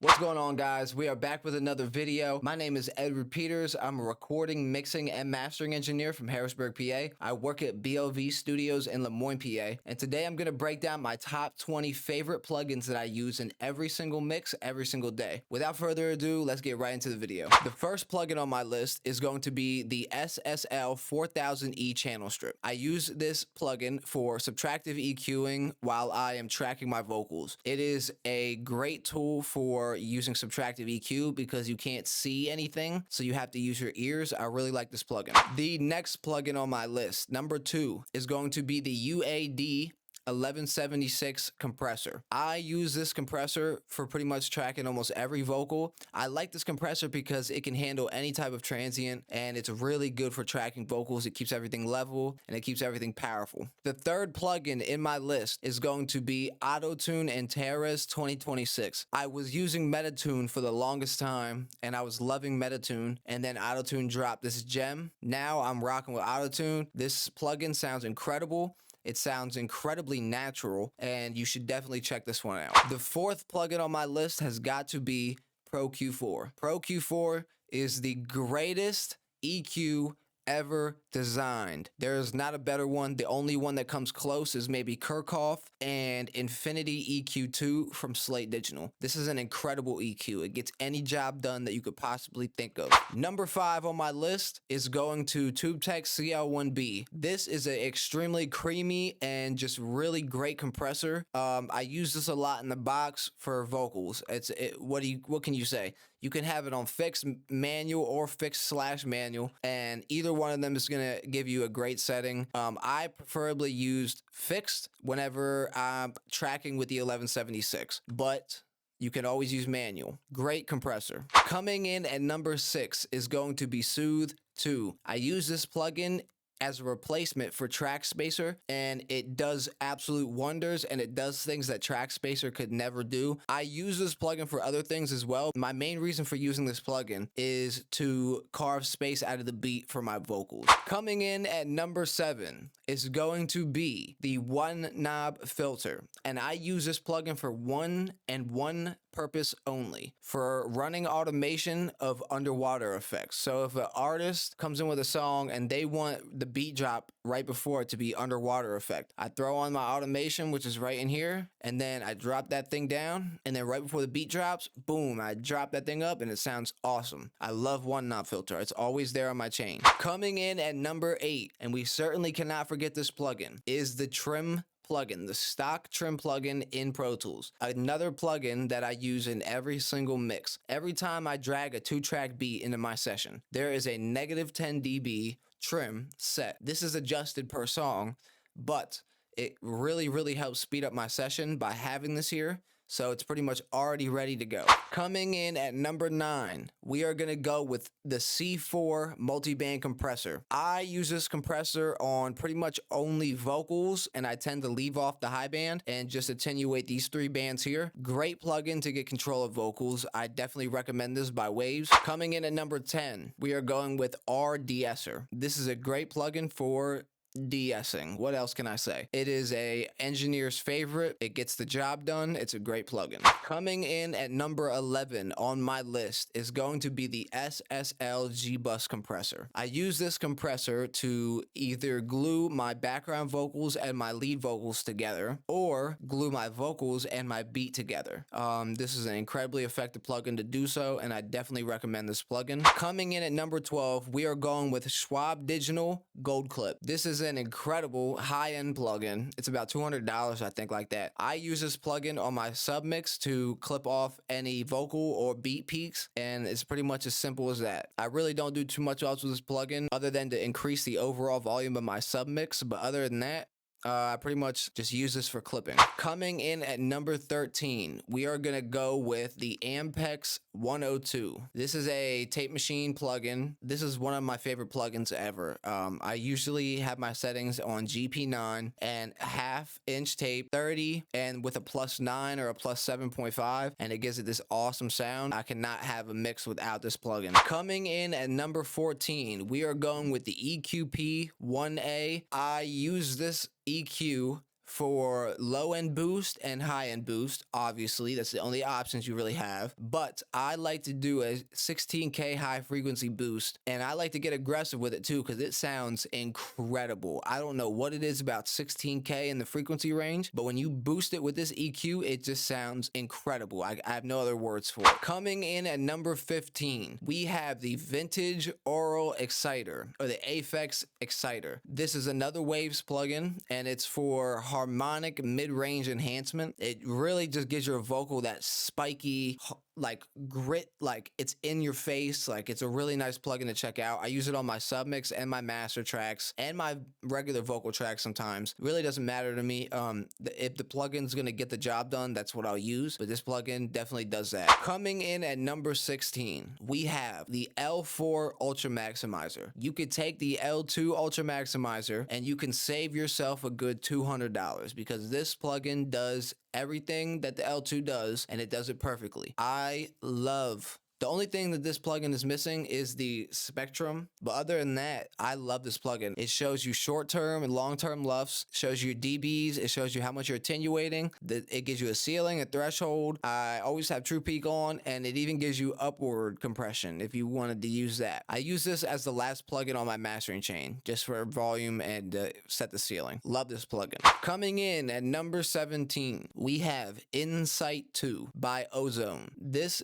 What's going on, guys? We are back with another video. My name is Edward Peters. I'm a recording, mixing, and mastering engineer from Harrisburg, PA. I work at BLV Studios in Lemoyne, PA. And today I'm going to break down my top 20 favorite plugins that I use in every single mix, every single day. Without further ado, let's get right into the video. The first plugin on my list is going to be the SSL 4000E channel strip. I use this plugin for subtractive EQing while I am tracking my vocals. It is a great tool for using subtractive EQ because you can't see anything, so you have to use your ears. I really like this plugin. The next plugin on my list, number 2, is going to be the UAD 1176 compressor. I use this compressor for pretty much tracking almost every vocal. I like this compressor because it can handle any type of transient, and it's really good for tracking vocals. It keeps everything level and it keeps everything powerful. The third plugin in my list is going to be AUTOTUNE ANTERES 2026. I was using Metatune for the longest time and I was loving Metatune, and then AUTOTUNE dropped this gem. Now I'm rocking with AUTOTUNE. This plugin sounds incredible. It sounds incredibly natural, and you should definitely check this one out. The fourth plugin on my list has got to be Pro Q4. Pro Q4 is the greatest EQ ever designed. There is not a better one. The only one that comes close is maybe Kirchhoff and Infinity EQ2 from Slate Digital. This is an incredible EQ. It gets any job done that you could possibly think of. Number 5 on my list is going to PULTEC CL1B. This is an extremely creamy and just really great compressor. I use this a lot in the box for vocals. What can you say? You can have it on fixed manual or fixed / manual, and either one of them is going to give you a great setting. I preferably used fixed whenever I'm tracking with the 1176, but you can always use manual. Great compressor. Coming in at number 6 is going to be SOOTHE 2. I use this plugin as a replacement for Track Spacer, and it does absolute wonders, and it does things that Track Spacer could never do. I use this plugin for other things as well. My main reason for using this plugin is to carve space out of the beat for my vocals. Coming in at number 7 is going to be the one knob filter, and I use this plugin for one purpose only, for running automation of underwater effects. So if an artist comes in with a song and they want the beat drop right before it to be underwater effect, I throw on my automation, which is right in here, and then I drop that thing down, and then right before the beat drops, boom, I drop that thing up and it sounds awesome. I love one knob filter. It's always there on my chain. Coming in at number 8, and we certainly cannot forget this plugin, is the trim plugin, the stock trim plugin in Pro Tools. Another plugin that I use in every single mix. Every time I drag a 2-track beat into my session, there is a -10 dB trim set. This is adjusted per song, but it really helps speed up my session by having this here. So it's pretty much already ready to go. Coming in at number 9, we are going to go with the C4 multiband compressor. I use this compressor on pretty much only vocals, and I tend to leave off the high band and just attenuate these 3 bands here. Great plugin to get control of vocals. I definitely recommend this by Waves. Coming in at number 10, we are going with RDEESSER. This is a great plugin for de-essing. What else can I say? It is a engineer's favorite. It gets the job done. It's a great plugin. Coming in at number 11 on my list is going to be the SSL G-Bus compressor. I use this compressor to either glue my background vocals and my lead vocals together, or glue my vocals and my beat together. This is an incredibly effective plugin to do so, and I definitely recommend this plugin. Coming in at number 12, we are going with Schwab Digital Gold Clip. This is an incredible high-end plugin. It's about $200, I think, like that. I use this plugin on my submix to clip off any vocal or beat peaks, and it's pretty much as simple as that. I really don't do too much else with this plugin other than to increase the overall volume of my submix, but other than that, I pretty much just use this for clipping. Coming in at number 13, we are going to go with the AMPEX 102. This is a tape machine plugin. This is one of my favorite plugins ever. I usually have my settings on GP9 and 1/2 inch tape, 30, and with a +9 or a +7.5, and it gives it this awesome sound. I cannot have a mix without this plugin. Coming in at number 14, we are going with the EQP 1A. I use this EQ for low end boost and high end boost. Obviously, that's the only options you really have. But I like to do a 16K high frequency boost, and I like to get aggressive with it too because it sounds incredible. I don't know what it is about 16K in the frequency range, but when you boost it with this EQ, it just sounds incredible. I have no other words for it. Coming in at number 15, we have the Vintage Aural Exciter, or the APHEX Exciter. This is another Waves plugin, and it's for harmonic mid-range enhancement. It really just gives your vocal that spiky, like grit, like it's in your face. Like it's a really nice plugin to check out. I use it on my submix and my master tracks and my regular vocal tracks sometimes. It really doesn't matter to me. If the plugin's gonna get the job done, that's what I'll use. But this plugin definitely does that. Coming in at number 16, we have the L4 Ultra Maximizer. You could take the L2 Ultra Maximizer and you can save yourself a good $200 because this plugin does everything that the L2 does, and it does it perfectly. I love. The only thing that this plugin is missing is the spectrum, but other than that, I love this plugin. It shows you short-term and long-term LUFs, shows you dBs, it shows you how much you're attenuating, it gives you a ceiling, a threshold. I always have True Peak on, and it even gives you upward compression if you wanted to use that. I use this as the last plugin on my mastering chain, just for volume and set the ceiling. Love this plugin. Coming in at number 17, we have Insight 2 by Ozone. This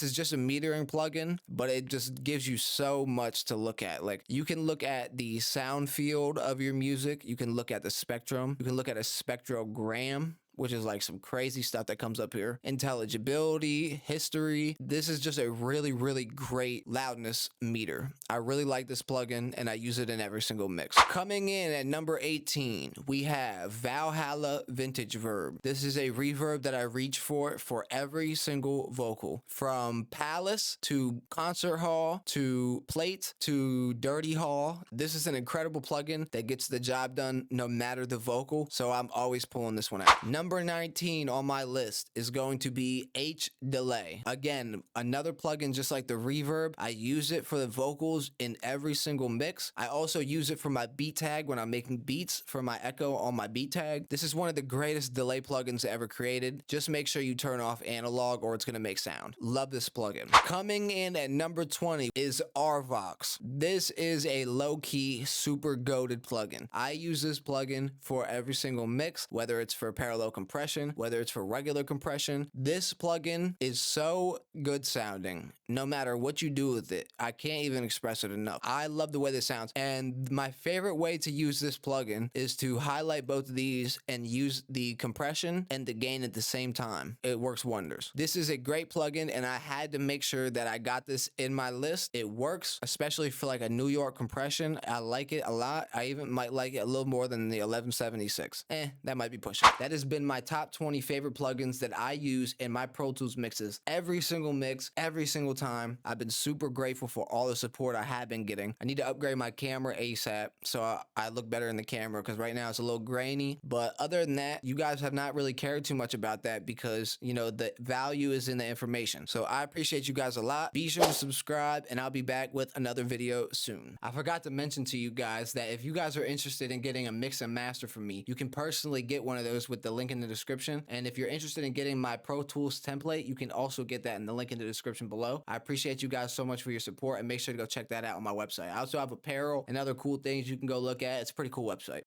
is just a metering plugin, but it just gives you so much to look at. Like you can look at the sound field of your music. You can look at the spectrum. You can look at a spectrogram, which is like some crazy stuff that comes up here. Intelligibility, history. This is just a really, really great loudness meter. I really like this plugin and I use it in every single mix. Coming in at number 18, we have Valhalla Vintage Verb. This is a reverb that I reach for every single vocal. From Palace to Concert Hall to Plate to Dirty Hall. This is an incredible plugin that gets the job done no matter the vocal. So I'm always pulling this one out. Number 19 on my list is going to be H Delay. Again, another plugin just like the reverb. I use it for the vocals in every single mix. I also use it for my beat tag when I'm making beats for my echo on my beat tag. This is one of the greatest delay plugins ever created. Just make sure you turn off analog or it's going to make sound. Love this plugin. Coming in at number 20 is RVOX. This is a low-key, super goated plugin. I use this plugin for every single mix, whether it's for parallel compression, whether it's for regular compression. This plugin is so good sounding, no matter what you do with it. I can't even express it enough. I love the way this sounds, and my favorite way to use this plugin is to highlight both of these and use the compression and the gain at the same time. It works wonders. This is a great plugin, and I had to make sure that I got this in my list. It works, especially for like a New York compression. I like it a lot. I even might like it a little more than the 1176. That might be pushing. That has been my top 20 favorite plugins that I use in my Pro Tools mixes. Every single mix, every single time. I've been super grateful for all the support I have been getting. I need to upgrade my camera ASAP so I look better in the camera because right now it's a little grainy. But other than that, you guys have not really cared too much about that because, you know, the value is in the information. So I appreciate you guys a lot. Be sure to subscribe and I'll be back with another video soon. I forgot to mention to you guys that if you guys are interested in getting a mix and master from me, you can personally get one of those with the link in the description. And if you're interested in getting my Pro Tools template, you can also get that in the link in the description below. I appreciate you guys so much for your support and make sure to go check that out on my website. I also have apparel and other cool things you can go look at. It's a pretty cool website.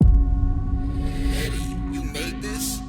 Eddie, you made this?